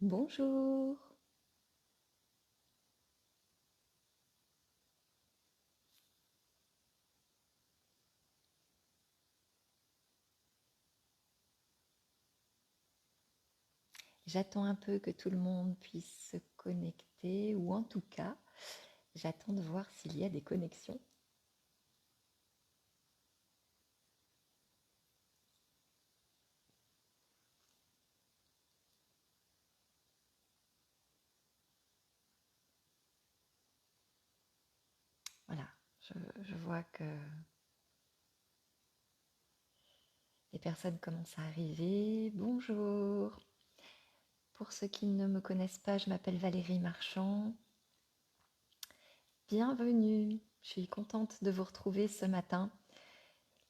Bonjour, j'attends un peu que tout le monde puisse se connecter, ou en tout cas, j'attends de voir s'il y a des connexions. Voilà, je vois que les personnes commencent à arriver. Bonjour. Pour ceux qui ne me connaissent pas, je m'appelle Valérie Marchand. Bienvenue, je suis contente de vous retrouver ce matin.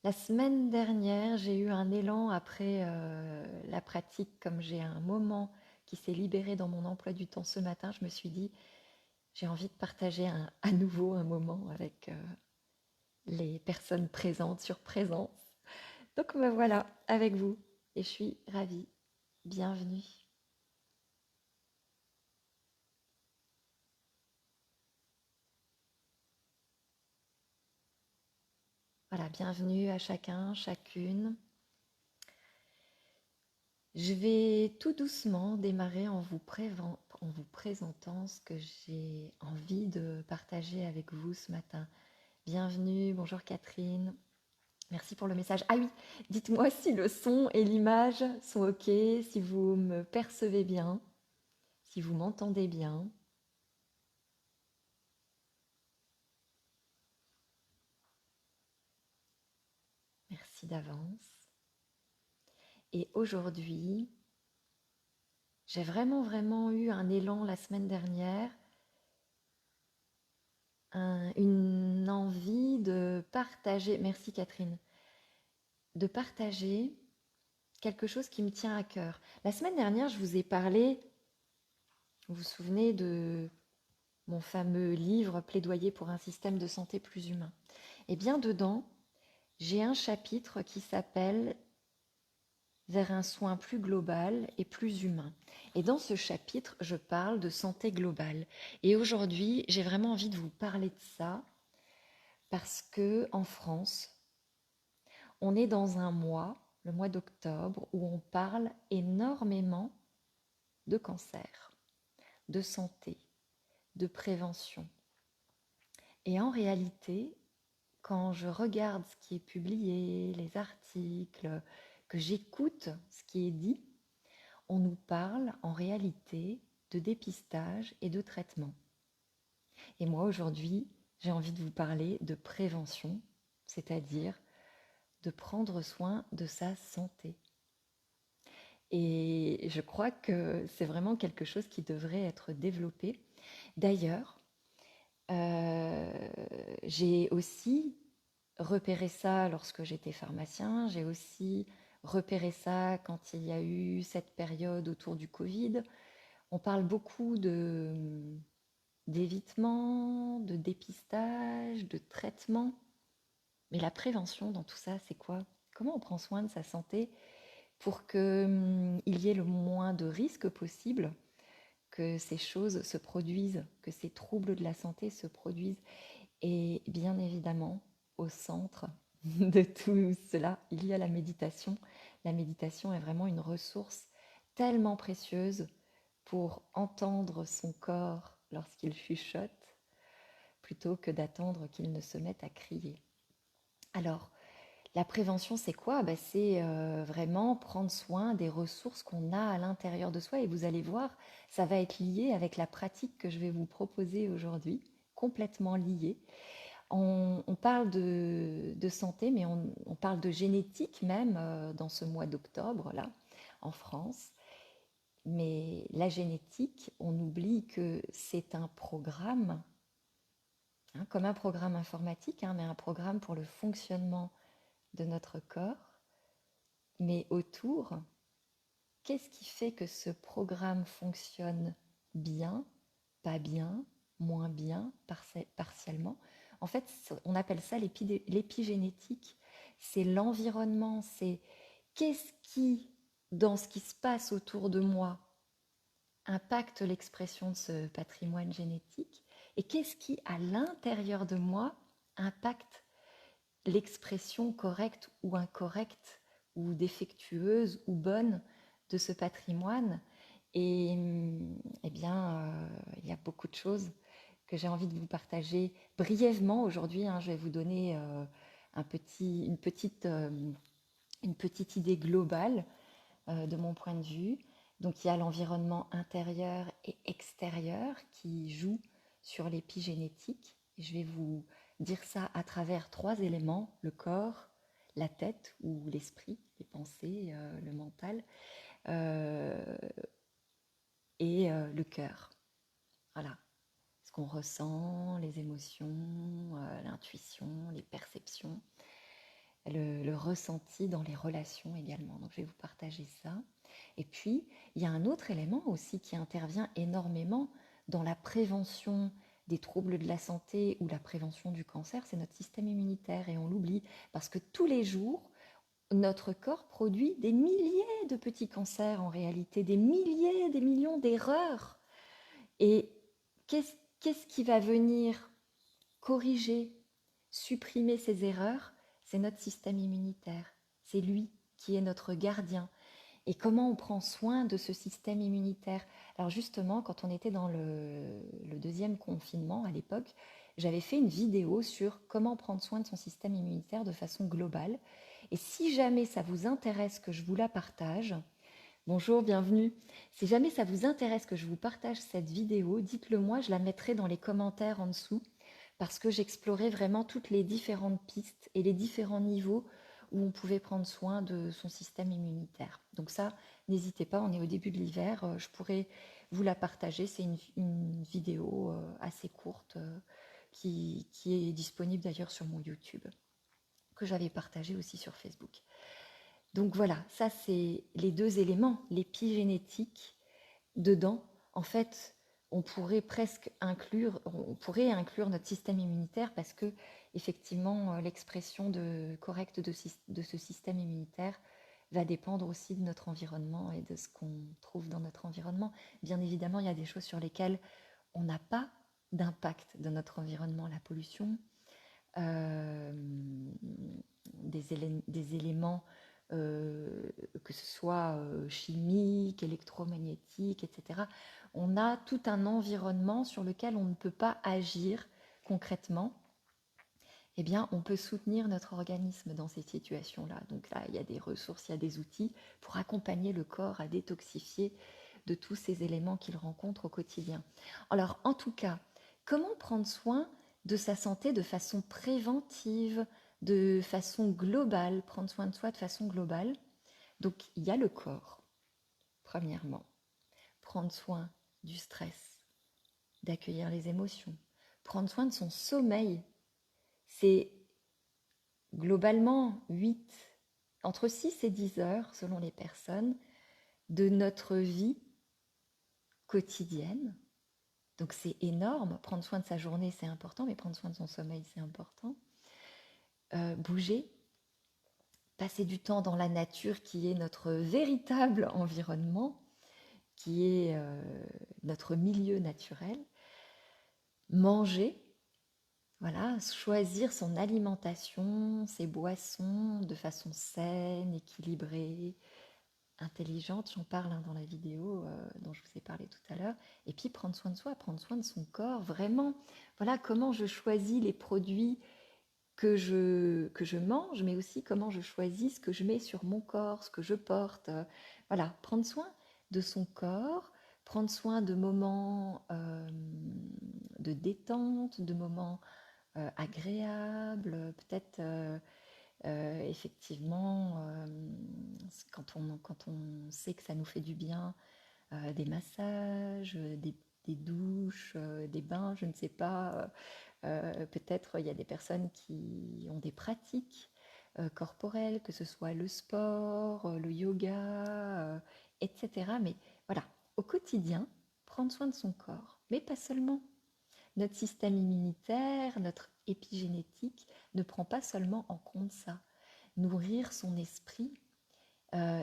La semaine dernière, j'ai eu un élan après la pratique, comme j'ai un moment qui s'est libéré dans mon emploi du temps ce matin, je me suis dit, j'ai envie de partager à nouveau un moment avec les personnes présentes sur présence. Donc me voilà avec vous et je suis ravie. Bienvenue. Voilà, bienvenue à chacun, chacune. Je vais tout doucement démarrer en vous présentant ce que j'ai envie de partager avec vous ce matin. Bienvenue, bonjour Catherine. Merci pour le message. Ah oui, dites-moi si le son et l'image sont OK, si vous me percevez bien, si vous m'entendez bien. Merci d'avance. Et aujourd'hui, j'ai vraiment eu un élan la semaine dernière, une envie de partager, merci Catherine, de partager quelque chose qui me tient à cœur. La semaine dernière, je vous ai parlé, vous vous souvenez de mon fameux livre Plaidoyer pour un système de santé plus humain. Et bien dedans, j'ai un chapitre qui s'appelle Vers un soin plus global et plus humain. Et dans ce chapitre, je parle de santé globale. Et aujourd'hui, j'ai vraiment envie de vous parler de ça parce que en France, on est dans un mois, le mois d'octobre, où on parle énormément de cancer, de santé, de prévention. Et en réalité, quand je regarde ce qui est publié, les articles, que j'écoute ce qui est dit, on nous parle en réalité de dépistage et de traitement. Et moi aujourd'hui, j'ai envie de vous parler de prévention, c'est-à-dire de prendre soin de sa santé. Et je crois que c'est vraiment quelque chose qui devrait être développé. D'ailleurs, euh, j'ai aussi repéré ça lorsque j'étais pharmacien, j'ai aussi repéré ça quand il y a eu cette période autour du Covid. On parle beaucoup d'évitement, de dépistage, de traitement. Mais la prévention dans tout ça, c'est quoi? Comment on prend soin de sa santé pour qu'il y ait le moins de risques possible que ces choses se produisent, que ces troubles de la santé se produisent? Et bien évidemment, au centre de tout cela, il y a la méditation. La méditation est vraiment une ressource tellement précieuse pour entendre son corps lorsqu'il chuchote, plutôt que d'attendre qu'il ne se mette à crier. Alors, la prévention, c'est quoi? C'est vraiment prendre soin des ressources qu'on a à l'intérieur de soi. Et vous allez voir, ça va être lié avec la pratique que je vais vous proposer aujourd'hui, complètement lié. On parle de santé, mais on parle de génétique même dans ce mois d'octobre, là, en France. Mais la génétique, on oublie que c'est un programme, hein, comme un programme informatique, hein, mais un programme pour le fonctionnement de notre corps. Mais autour, qu'est-ce qui fait que ce programme fonctionne bien, pas bien, moins bien, partiellement? En fait, on appelle ça l'épigénétique. C'est l'environnement, c'est qu'est-ce qui, dans ce qui se passe autour de moi, impacte l'expression de ce patrimoine génétique et qu'est-ce qui, à l'intérieur de moi, impacte l'expression correcte ou incorrecte ou défectueuse ou bonne de ce patrimoine. Et eh bien, il y a beaucoup de choses que j'ai envie de vous partager brièvement aujourd'hui. Je vais vous donner une petite idée globale de mon point de vue. Donc il y a l'environnement intérieur et extérieur qui joue sur l'épigénétique. Et je vais vous dire ça à travers 3 éléments, le corps, la tête ou l'esprit, les pensées, le mental, euh, et le cœur. Voilà. Ce qu'on ressent, les émotions, l'intuition, les perceptions, le ressenti dans les relations également. Donc je vais vous partager ça. Et puis, il y a un autre élément aussi qui intervient énormément dans la prévention des troubles de la santé ou la prévention du cancer, c'est notre système immunitaire et on l'oublie parce que tous les jours, notre corps produit des milliers de petits cancers en réalité, des milliers, des millions d'erreurs. Et qu'est-ce qui va venir corriger, supprimer ces erreurs? C'est notre système immunitaire. C'est lui qui est notre gardien. Et comment on prend soin de ce système immunitaire? Alors justement, quand on était dans le deuxième confinement à l'époque, j'avais fait une vidéo sur comment prendre soin de son système immunitaire de façon globale. Et si jamais ça vous intéresse que je vous la partage, bonjour, bienvenue. Si jamais ça vous intéresse que je vous partage cette vidéo, dites-le moi, je la mettrai dans les commentaires en dessous parce que j'explorais vraiment toutes les différentes pistes et les différents niveaux où on pouvait prendre soin de son système immunitaire. Donc ça, n'hésitez pas, on est au début de l'hiver, je pourrais vous la partager. C'est une vidéo assez courte qui est disponible d'ailleurs sur mon YouTube, que j'avais partagée aussi sur Facebook. Donc voilà, ça c'est les 2 éléments, l'épigénétique. Dedans, en fait, on pourrait inclure notre système immunitaire parce que effectivement, l'expression correcte de ce système immunitaire va dépendre aussi de notre environnement et de ce qu'on trouve dans notre environnement. Bien évidemment, il y a des choses sur lesquelles on n'a pas d'impact de notre environnement, la pollution, euh, des éléments, que ce soit chimiques, électromagnétiques, etc. On a tout un environnement sur lequel on ne peut pas agir concrètement. Eh bien, on peut soutenir notre organisme dans ces situations-là. Donc là, il y a des ressources, il y a des outils pour accompagner le corps à détoxifier de tous ces éléments qu'il rencontre au quotidien. Alors, en tout cas, comment prendre soin de sa santé de façon préventive, de façon globale, prendre soin de soi de façon globale? Donc, il y a le corps, premièrement. Prendre soin du stress, d'accueillir les émotions, prendre soin de son sommeil. C'est globalement entre 6 et 10 heures, selon les personnes, de notre vie quotidienne. Donc c'est énorme. Prendre soin de sa journée, c'est important, mais prendre soin de son sommeil, c'est important. Bouger, passer du temps dans la nature qui est notre véritable environnement, qui est notre milieu naturel. Manger, voilà, choisir son alimentation, ses boissons de façon saine, équilibrée, intelligente, j'en parle dans la vidéo dont je vous ai parlé tout à l'heure, et puis prendre soin de soi, prendre soin de son corps, vraiment, voilà comment je choisis les produits que je mange, mais aussi comment je choisis ce que je mets sur mon corps, ce que je porte, voilà, prendre soin de son corps, prendre soin de moments de détente, de moments agréables, peut-être effectivement, quand on sait que ça nous fait du bien, des massages, des douches, des bains, je ne sais pas. Peut-être il y a des personnes qui ont des pratiques corporelles, que ce soit le sport, le yoga, etc. Mais voilà, au quotidien, prendre soin de son corps, mais pas seulement. Notre système immunitaire, notre épigénétique ne prend pas seulement en compte ça. Nourrir son esprit,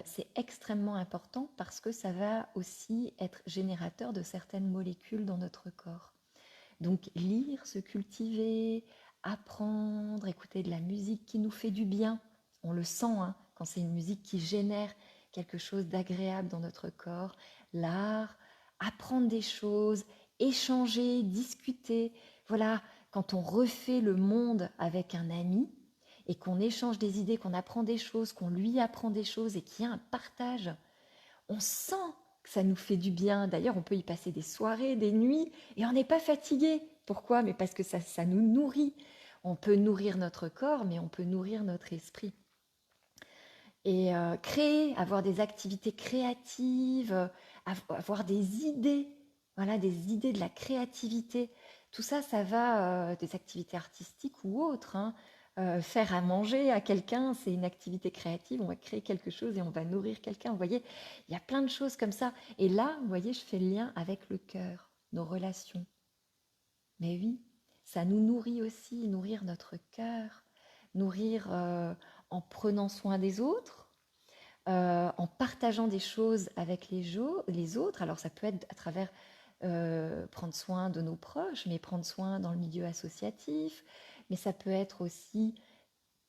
c'est extrêmement important parce que ça va aussi être générateur de certaines molécules dans notre corps. Donc lire, se cultiver, apprendre, écouter de la musique qui nous fait du bien. On le sent hein, quand c'est une musique qui génère quelque chose d'agréable dans notre corps. L'art, apprendre des choses, échanger, discuter. Voilà, quand on refait le monde avec un ami et qu'on échange des idées, qu'on apprend des choses, qu'on lui apprend des choses et qu'il y a un partage, on sent que ça nous fait du bien. D'ailleurs, on peut y passer des soirées, des nuits, et on n'est pas fatigué. Pourquoi? Mais parce que ça nous nourrit. On peut nourrir notre corps, mais on peut nourrir notre esprit. Et créer, avoir des activités créatives, avoir des idées, voilà, des idées de la créativité. Tout ça, ça va, des activités artistiques ou autres, hein. Faire à manger à quelqu'un, c'est une activité créative, on va créer quelque chose et on va nourrir quelqu'un. Vous voyez, il y a plein de choses comme ça. Et là, vous voyez, je fais le lien avec le cœur, nos relations. Mais oui, ça nous nourrit aussi, nourrir notre cœur, nourrir en prenant soin des autres, en partageant des choses avec les autres. Alors ça peut être à travers prendre soin de nos proches, mais prendre soin dans le milieu associatif, mais ça peut être aussi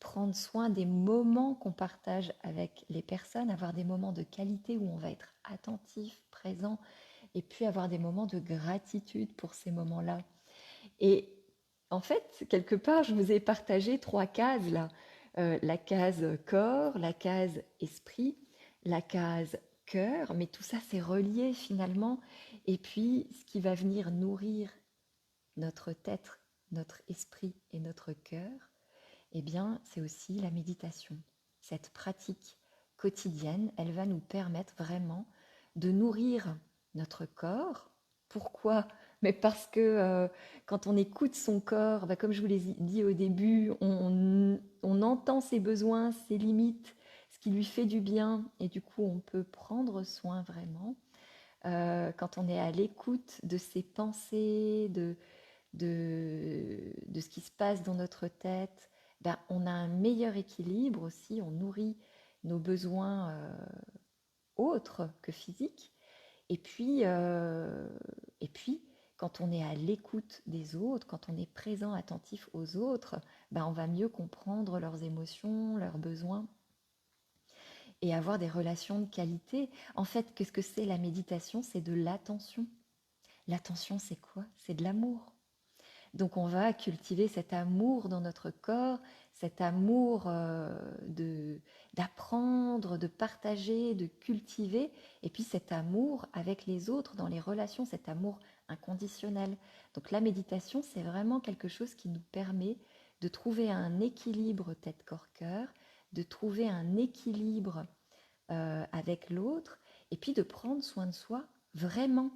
prendre soin des moments qu'on partage avec les personnes, avoir des moments de qualité où on va être attentif, présent, et puis avoir des moments de gratitude pour ces moments-là. Et en fait, quelque part, je vous ai partagé 3 cases là. La case corps, la case esprit, la case cœur, mais tout ça c'est relié finalement. Et puis, ce qui va venir nourrir notre tête, notre esprit et notre cœur, eh bien, c'est aussi la méditation. Cette pratique quotidienne, elle va nous permettre vraiment de nourrir notre corps. Pourquoi? Mais parce que quand on écoute son corps, bah, comme je vous l'ai dit au début, on entend ses besoins, ses limites, ce qui lui fait du bien, et du coup on peut prendre soin vraiment. Quand on est à l'écoute de ses pensées, de ce qui se passe dans notre tête, ben, on a un meilleur équilibre aussi, on nourrit nos besoins autres que physiques. Et puis, quand on est à l'écoute des autres, quand on est présent, attentif aux autres, ben, on va mieux comprendre leurs émotions, leurs besoins et avoir des relations de qualité. En fait, qu'est-ce que c'est la méditation? C'est de l'attention. L'attention, c'est quoi? C'est de l'amour. Donc on va cultiver cet amour dans notre corps, cet amour d'apprendre, de partager, de cultiver, et puis cet amour avec les autres dans les relations, cet amour inconditionnel. Donc la méditation, c'est vraiment quelque chose qui nous permet de trouver un équilibre tête-corps-cœur, de trouver un équilibre avec l'autre, et puis de prendre soin de soi vraiment,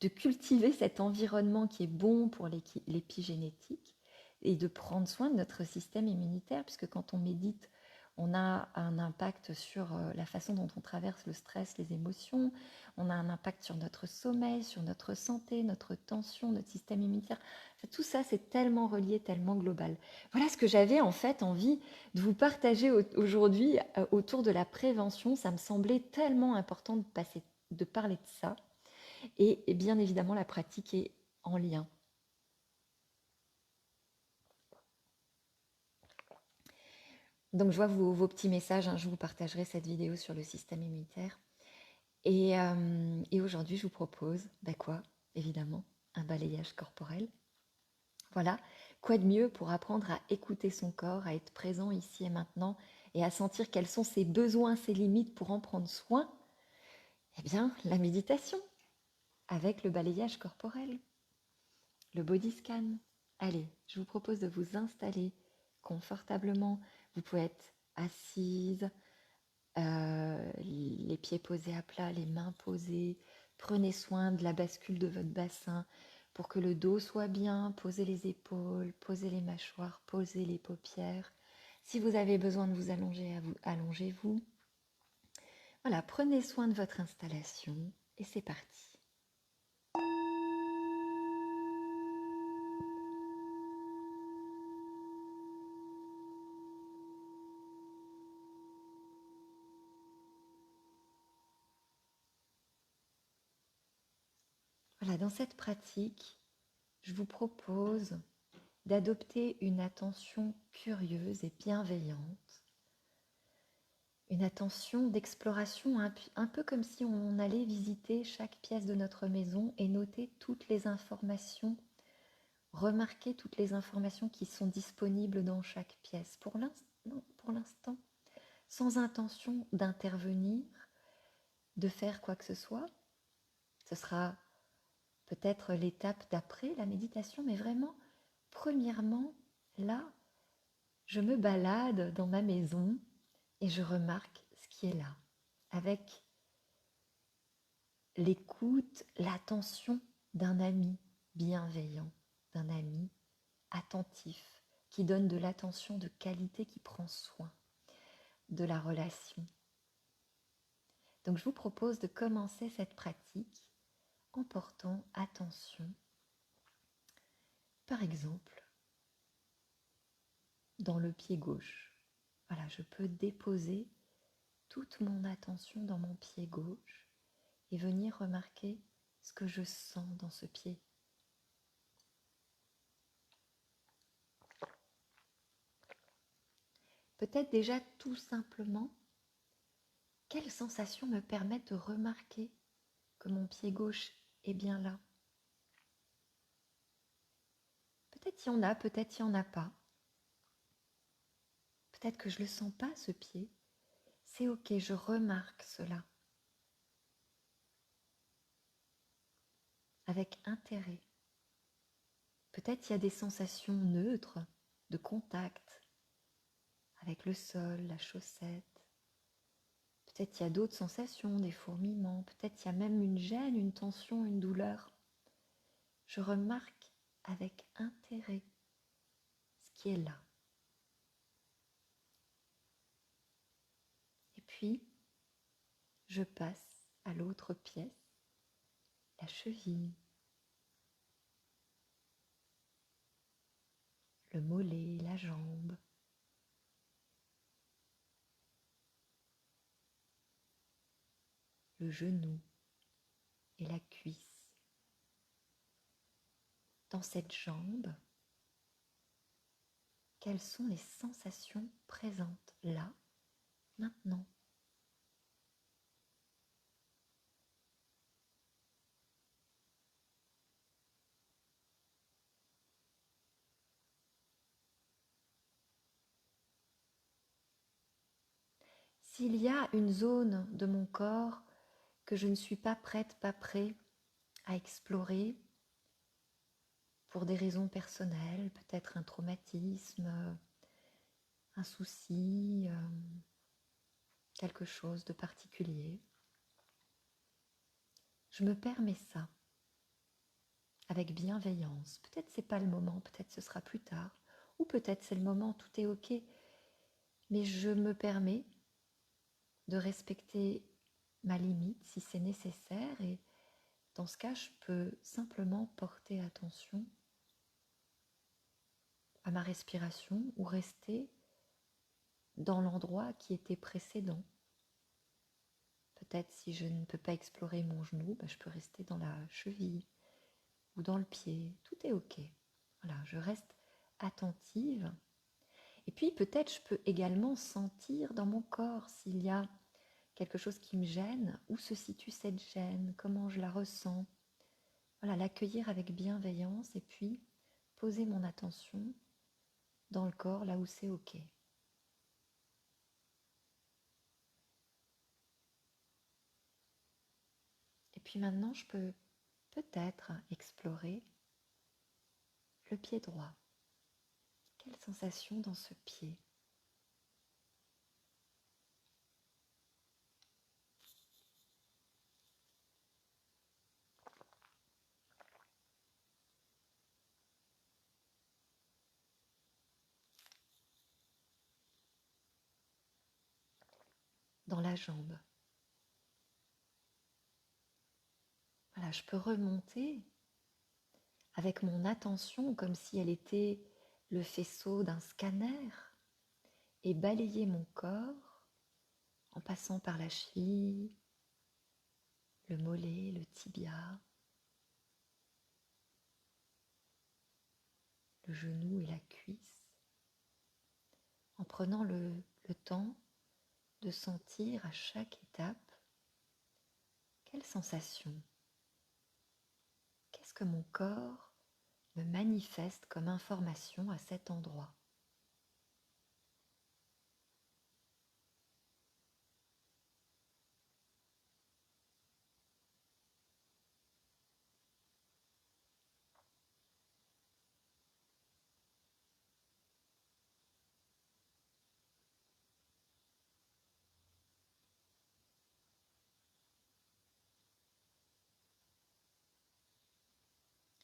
de cultiver cet environnement qui est bon pour l'épigénétique et de prendre soin de notre système immunitaire, puisque quand on médite, on a un impact sur la façon dont on traverse le stress, les émotions, on a un impact sur notre sommeil, sur notre santé, notre tension, notre système immunitaire. Tout ça, c'est tellement relié, tellement global. Voilà ce que j'avais en fait envie de vous partager aujourd'hui autour de la prévention. Ça me semblait tellement important de parler de ça. Et bien évidemment, la pratique est en lien. Donc je vois vos petits messages, hein, je vous partagerai cette vidéo sur le système immunitaire. Et aujourd'hui, je vous propose, ben quoi, évidemment, un balayage corporel. Voilà, quoi de mieux pour apprendre à écouter son corps, à être présent ici et maintenant, et à sentir quels sont ses besoins, ses limites pour en prendre soin? Eh bien, la méditation, avec le balayage corporel, le body scan. Allez, je vous propose de vous installer confortablement. Vous pouvez être assise, les pieds posés à plat, les mains posées. Prenez soin de la bascule de votre bassin pour que le dos soit bien. Posez les épaules, posez les mâchoires, posez les paupières. Si vous avez besoin de vous allonger, allongez-vous. Voilà, prenez soin de votre installation et c'est parti. Voilà, dans cette pratique, je vous propose d'adopter une attention curieuse et bienveillante, une attention d'exploration un peu comme si on allait visiter chaque pièce de notre maison et noter toutes les informations, remarquer toutes les informations qui sont disponibles dans chaque pièce. Pour l'instant, sans intention d'intervenir, de faire quoi que ce soit. Ce sera peut-être l'étape d'après la méditation, mais vraiment, premièrement, là, je me balade dans ma maison et je remarque ce qui est là, avec l'écoute, l'attention d'un ami bienveillant, d'un ami attentif, qui donne de l'attention de qualité, qui prend soin de la relation. Donc je vous propose de commencer cette pratique en portant attention, par exemple, dans le pied gauche. Voilà, je peux déposer toute mon attention dans mon pied gauche et venir remarquer ce que je sens dans ce pied. Peut-être déjà tout simplement, quelles sensations me permettent de remarquer que mon pied gauche est bien là. Peut-être il y en a, peut-être il n'y en a pas. Peut-être que je ne le sens pas, ce pied. C'est ok, je remarque cela avec intérêt. Peut-être il y a des sensations neutres de contact avec le sol, la chaussette. Peut-être il y a d'autres sensations, des fourmillements. Peut-être il y a même une gêne, une tension, une douleur. Je remarque avec intérêt ce qui est là. Et puis, je passe à l'autre pièce, la cheville, le mollet, la jambe, le genou et la cuisse. Dans cette jambe, quelles sont les sensations présentes là, maintenant? S'il y a une zone de mon corps que je ne suis pas prête, pas prêt à explorer pour des raisons personnelles, peut-être un traumatisme, un souci, quelque chose de particulier, je me permets ça avec bienveillance. Peut-être c'est pas le moment, peut-être ce sera plus tard, ou peut-être c'est le moment, tout est ok, mais je me permets de respecter ma limite si c'est nécessaire, et dans ce cas, je peux simplement porter attention à ma respiration ou rester dans l'endroit qui était précédent. Peut-être si je ne peux pas explorer mon genou, je peux rester dans la cheville ou dans le pied. Tout est ok. Voilà, je reste attentive. Et puis peut-être je peux également sentir dans mon corps s'il y a quelque chose qui me gêne, où se situe cette gêne, comment je la ressens. Voilà, l'accueillir avec bienveillance et puis poser mon attention dans le corps là où c'est ok. Et puis maintenant, je peux peut-être explorer le pied droit. Quelle sensation dans ce pied? Dans la jambe. Voilà, je peux remonter avec mon attention comme si elle était le faisceau d'un scanner et balayer mon corps en passant par la cheville, le mollet, le tibia, le genou et la cuisse, en prenant le temps de sentir à chaque étape quelle sensation, qu'est-ce que mon corps me manifeste comme information à cet endroit.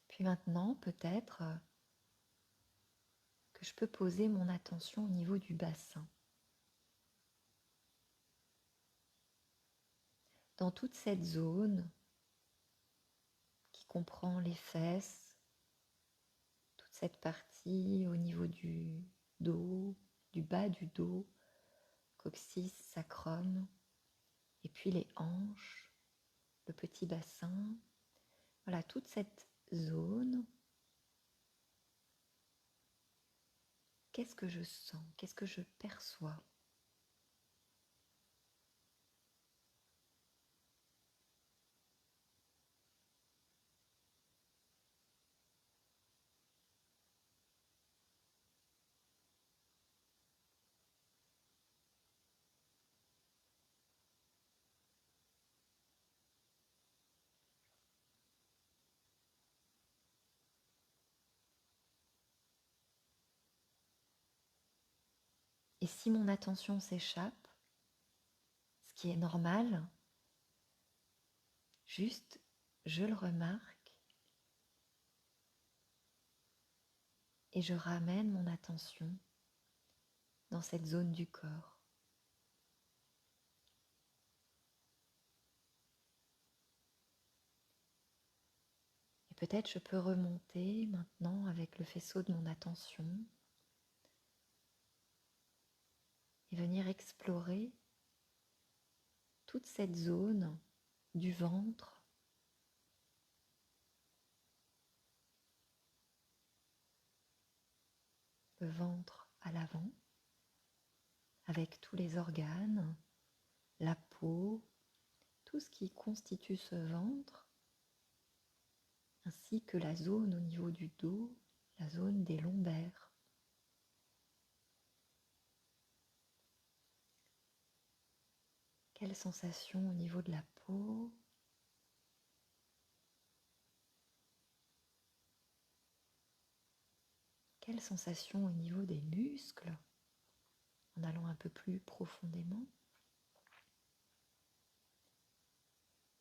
Puis maintenant, peut-être que je peux poser mon attention au niveau du bassin. Dans toute cette zone qui comprend les fesses, toute cette partie au niveau du dos, du bas du dos, coccyx, sacrum, et puis les hanches, le petit bassin. Voilà, toute cette zone. Qu'est-ce que je sens? Qu'est-ce que je perçois? Et si mon attention s'échappe, ce qui est normal, juste je le remarque et je ramène mon attention dans cette zone du corps. Et peut-être je peux remonter maintenant avec le faisceau de mon attention et venir explorer toute cette zone du ventre, le ventre à l'avant, avec tous les organes, la peau, tout ce qui constitue ce ventre, ainsi que la zone au niveau du dos, la zone des lombaires. Quelle sensation au niveau de la peau? Quelle sensation au niveau des muscles, en allant un peu plus profondément?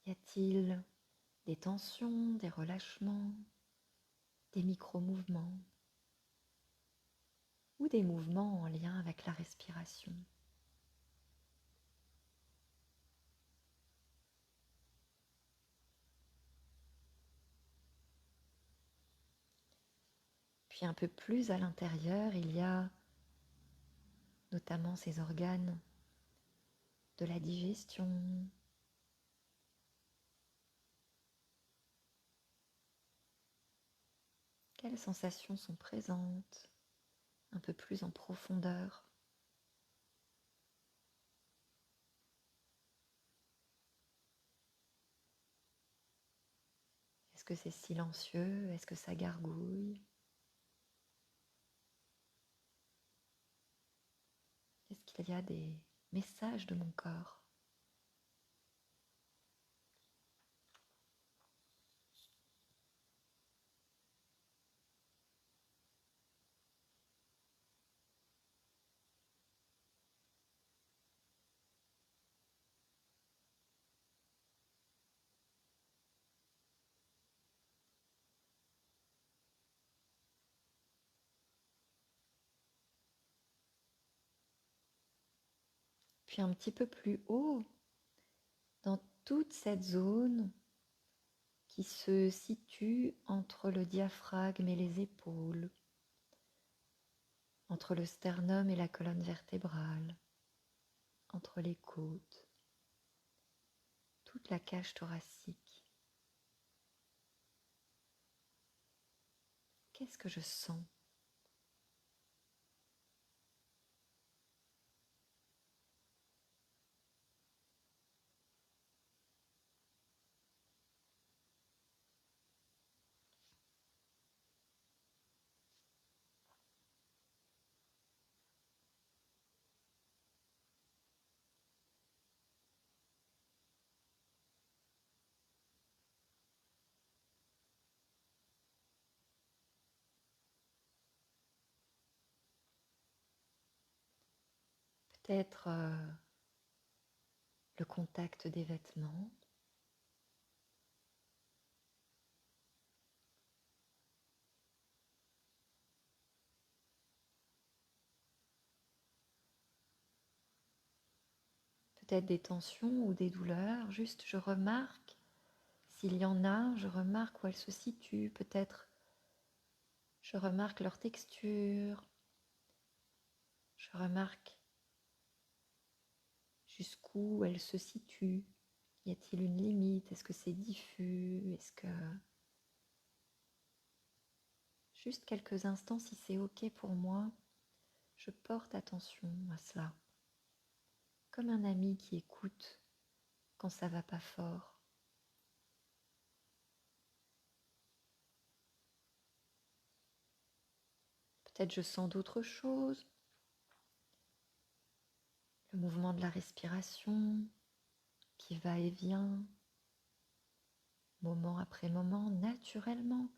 Y a-t-il des tensions, des relâchements, des micro-mouvements ou des mouvements en lien avec la respiration? Puis un peu plus à l'intérieur, il y a notamment ces organes de la digestion, quelles sensations sont présentes, un peu plus en profondeur. Est-ce que c'est silencieux? Est-ce que ça gargouille? Est-ce qu'il y a des messages de mon corps? Puis un petit peu plus haut, dans toute cette zone qui se situe entre le diaphragme et les épaules, entre le sternum et la colonne vertébrale, entre les côtes, toute la cage thoracique. Qu'est-ce que je sens? Peut-être le contact des vêtements. Peut-être des tensions ou des douleurs. Juste, je remarque s'il y en a, je remarque où elles se situent. Peut-être, je remarque leur texture. Je remarque jusqu'où elles se situent. Y a-t-il une limite? Est-ce que c'est diffus? Est-ce que... Juste quelques instants, si c'est OK pour moi, je porte attention à cela. Comme un ami qui écoute quand ça va pas fort. Peut-être je sens d'autres choses. Le mouvement de la respiration qui va et vient, moment après moment, naturellement,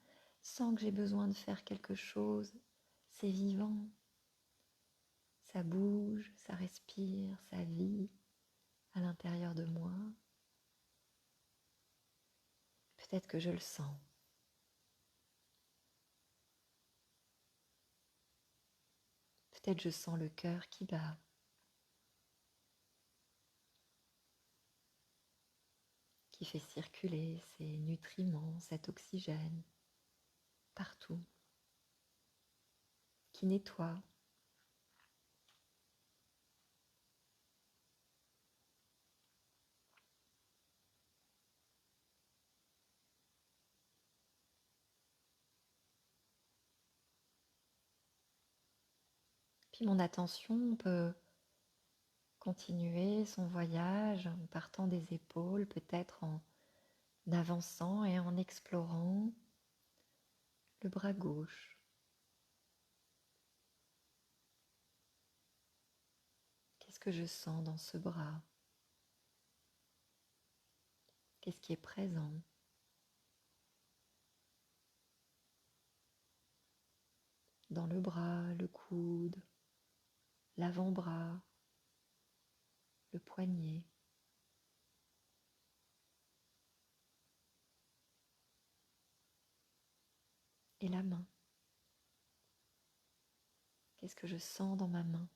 sans que j'ai besoin de faire quelque chose. C'est vivant. Ça bouge, ça respire, ça vit à l'intérieur de moi. Peut-être que je le sens. Peut-être je sens le cœur qui bat. Qui fait circuler ces nutriments, cet oxygène partout, qui nettoie. Puis mon attention peut continuer son voyage en partant des épaules, peut-être en avançant et en explorant le bras gauche. Qu'est-ce que je sens dans ce bras? Qu'est-ce qui est présent? Dans le bras, le coude, l'avant-bras, le poignet. Et la main. Qu'est-ce que je sens dans ma main?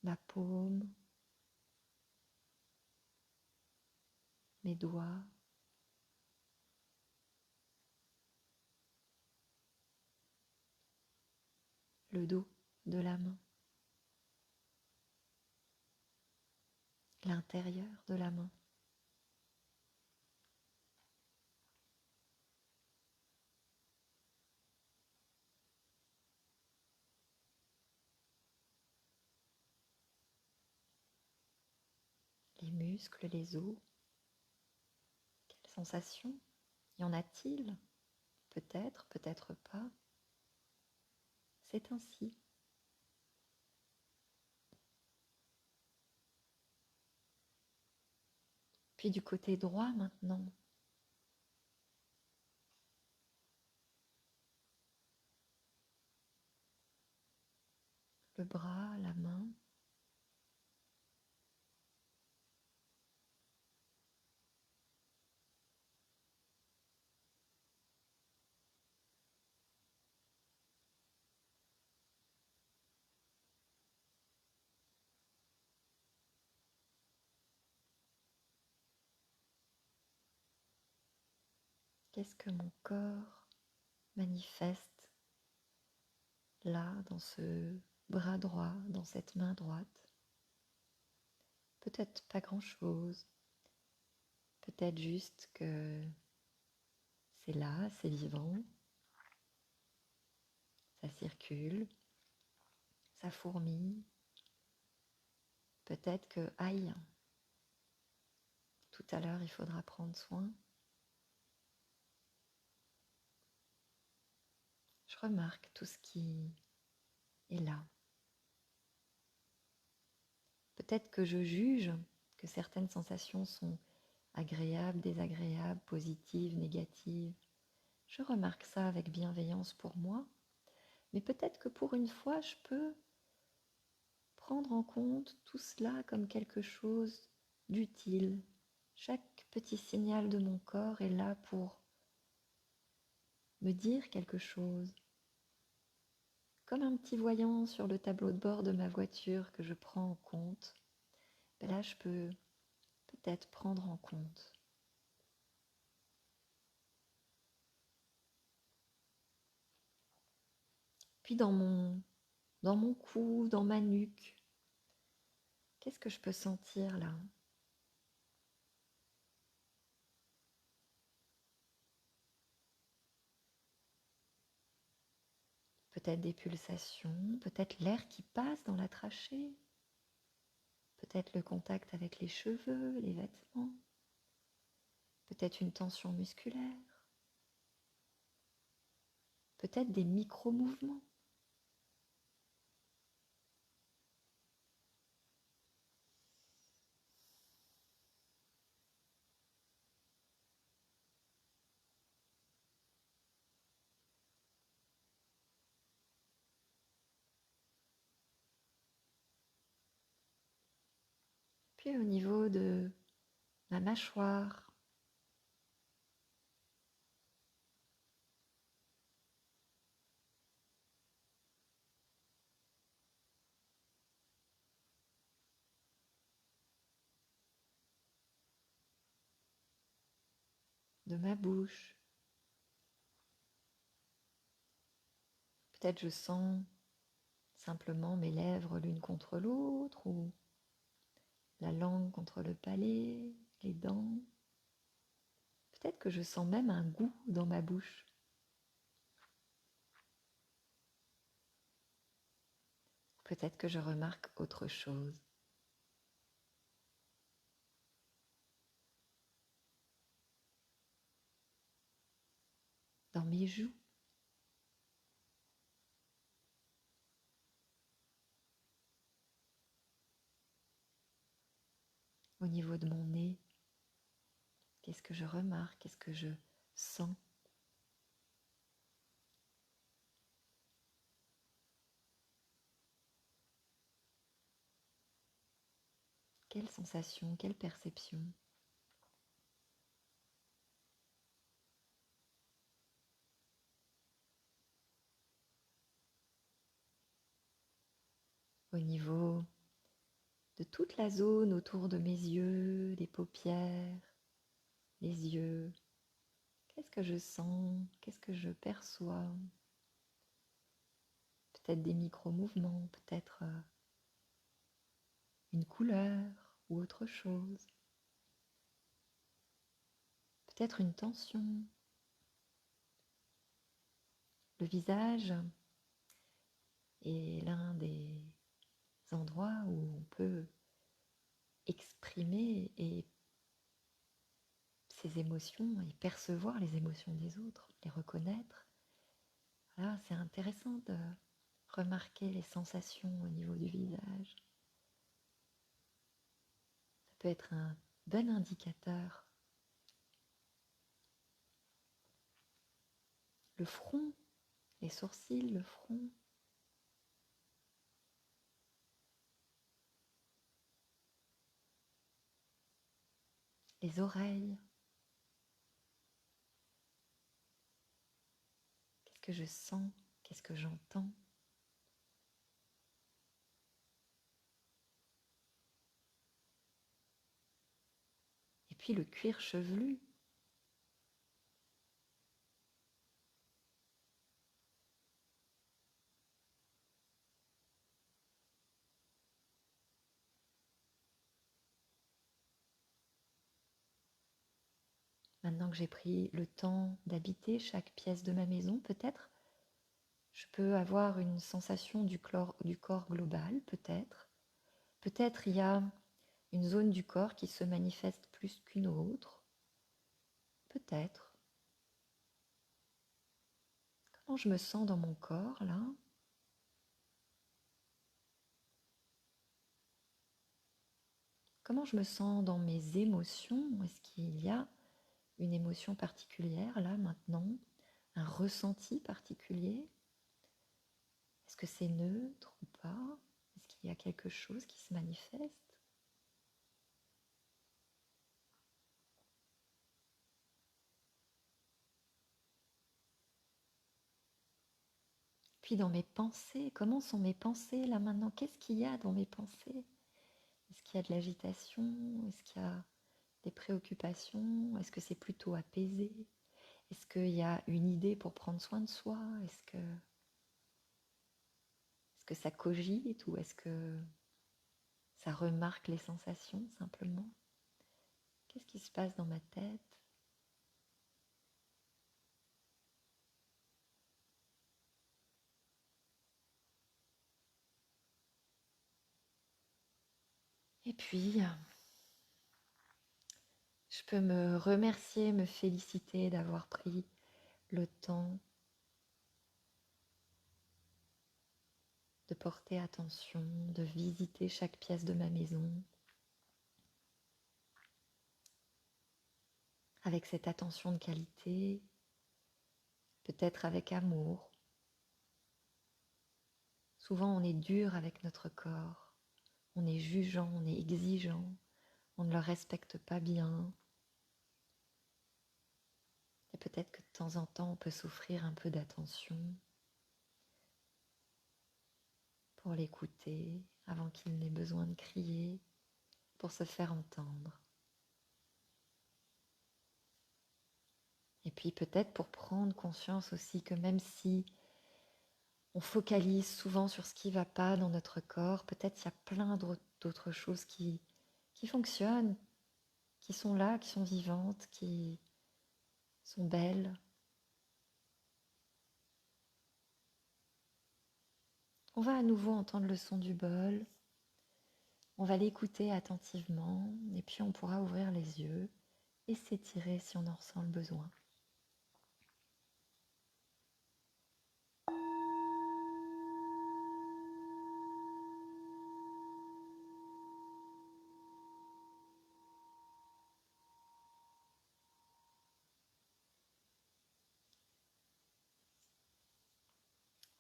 Ma paume, mes doigts, le dos de la main, l'intérieur de la main. Les muscles, les os. Quelles sensations y en a-t-il? Peut-être, peut-être pas. C'est ainsi. Puis du côté droit maintenant. Le bras, la main. Qu'est-ce que mon corps manifeste là, dans ce bras droit, dans cette main droite? Peut-être pas grand-chose. Peut-être juste que c'est là, c'est vivant. Ça circule. Ça fourmille. Peut-être que, aïe, tout à l'heure il faudra prendre soin. Je remarque tout ce qui est là. Peut-être que je juge que certaines sensations sont agréables, désagréables, positives, négatives. Je remarque ça avec bienveillance pour moi, mais peut-être que pour une fois, je peux prendre en compte tout cela comme quelque chose d'utile. Chaque petit signal de mon corps est là pour me dire quelque chose, comme un petit voyant sur le tableau de bord de ma voiture que je prends en compte. Ben là, je peux peut-être prendre en compte. Puis dans mon cou, dans ma nuque, qu'est-ce que je peux sentir là? Peut-être des pulsations, peut-être l'air qui passe dans la trachée, peut-être le contact avec les cheveux, les vêtements, peut-être une tension musculaire, peut-être des micro-mouvements. Puis au niveau de ma mâchoire, de ma bouche, peut-être je sens simplement mes lèvres l'une contre l'autre ou la langue contre le palais, les dents. Peut-être que je sens même un goût dans ma bouche. Peut-être que je remarque autre chose. Dans mes joues, au niveau de mon nez, qu'est-ce que je remarque, qu'est-ce que je sens. Quelle sensation, quelle perception. Au niveau de toute la zone autour de mes yeux, les paupières, les yeux. Qu'est-ce que je sens? Qu'est-ce que je perçois? Peut-être des micro-mouvements, peut-être une couleur ou autre chose. Peut-être une tension. Le visage est l'un des endroits où on peut exprimer ses émotions et percevoir les émotions des autres, les reconnaître. Voilà, c'est intéressant de remarquer les sensations au niveau du visage. Ça peut être un bon indicateur. Le front, les sourcils, le front. Les oreilles. Qu'est-ce que je sens? Qu'est-ce que j'entends? Et puis le cuir chevelu. Maintenant que j'ai pris le temps d'habiter chaque pièce de ma maison, peut-être je peux avoir une sensation du corps global, peut-être. Peut-être il y a une zone du corps qui se manifeste plus qu'une autre. Peut-être. Comment je me sens dans mon corps, là? Comment je me sens dans mes émotions? Est-ce qu'il y a une émotion particulière, là, maintenant, un ressenti particulier? Est-ce que c'est neutre ou pas? Est-ce qu'il y a quelque chose qui se manifeste? Puis dans mes pensées, comment sont mes pensées là maintenant? Qu'est-ce qu'il y a dans mes pensées? Est-ce qu'il y a de l'agitation? Est-ce qu'il y a des préoccupations? Est-ce que c'est plutôt apaisé? Est-ce qu'il y a une idée pour prendre soin de soi? Est-ce que ça cogite ou est-ce que ça remarque les sensations simplement? Qu'est-ce qui se passe dans ma tête? Et puis, je peux me remercier, me féliciter d'avoir pris le temps de porter attention, de visiter chaque pièce de ma maison avec cette attention de qualité, peut-être avec amour. Souvent, on est dur avec notre corps, on est jugeant, on est exigeant, on ne le respecte pas bien. Et peut-être que de temps en temps, on peut s'offrir un peu d'attention pour l'écouter avant qu'il n'ait besoin de crier, pour se faire entendre. Et puis peut-être pour prendre conscience aussi que même si on focalise souvent sur ce qui ne va pas dans notre corps, peut-être il y a plein d'autres choses qui fonctionnent, qui sont là, qui sont vivantes, qui sont belles. On va à nouveau entendre le son du bol, on va l'écouter attentivement et puis on pourra ouvrir les yeux et s'étirer si on en ressent le besoin.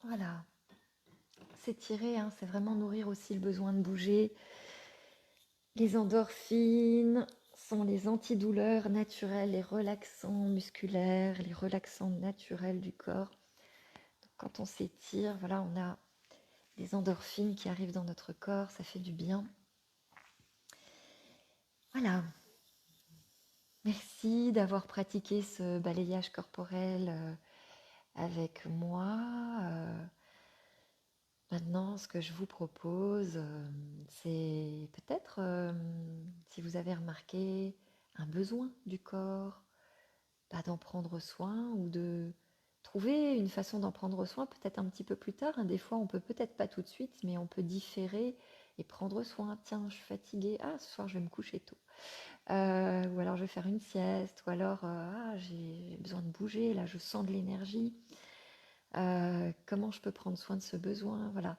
Voilà, s'étirer, hein, c'est vraiment nourrir aussi le besoin de bouger. Les endorphines sont les antidouleurs naturels, les relaxants musculaires, les relaxants naturels du corps. Donc, quand on s'étire, voilà, on a des endorphines qui arrivent dans notre corps, ça fait du bien. Voilà. Merci d'avoir pratiqué ce balayage corporel avec moi. Maintenant, ce que je vous propose, c'est peut-être, si vous avez remarqué un besoin du corps, d'en prendre soin ou de trouver une façon d'en prendre soin peut-être un petit peu plus tard. Des fois, on peut peut-être pas tout de suite, mais on peut différer et prendre soin. Tiens, je suis fatiguée. Ah, ce soir, je vais me coucher tôt. Ou alors, je vais faire une sieste. Ou alors, j'ai besoin de bouger. Là, je sens de l'énergie. Comment je peux prendre soin de ce besoin? Voilà.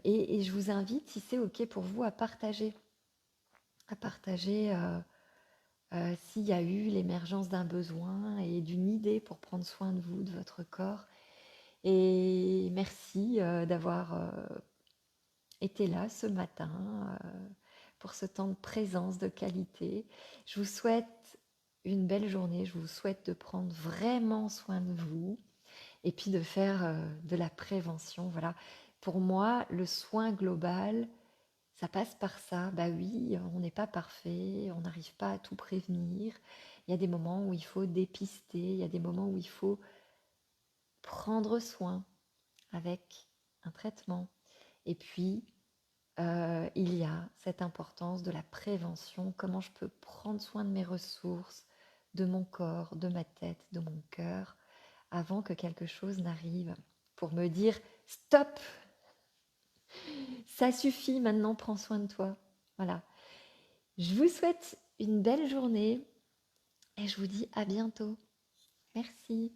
Et je vous invite, si c'est OK pour vous, à partager s'il y a eu l'émergence d'un besoin et d'une idée pour prendre soin de vous, de votre corps. Et merci d'avoir été là ce matin pour ce temps de présence, de qualité. Je vous souhaite une belle journée, je vous souhaite de prendre vraiment soin de vous et puis de faire de la prévention. Voilà. Pour moi, le soin global, ça passe par ça. Bah oui, on n'est pas parfait, on n'arrive pas à tout prévenir. Il y a des moments où il faut dépister, il y a des moments où il faut prendre soin avec un traitement. Et puis, il y a cette importance de la prévention, comment je peux prendre soin de mes ressources, de mon corps, de ma tête, de mon cœur, avant que quelque chose n'arrive, pour me dire stop, ça suffit, maintenant prends soin de toi. Voilà. Je vous souhaite une belle journée et je vous dis à bientôt. Merci.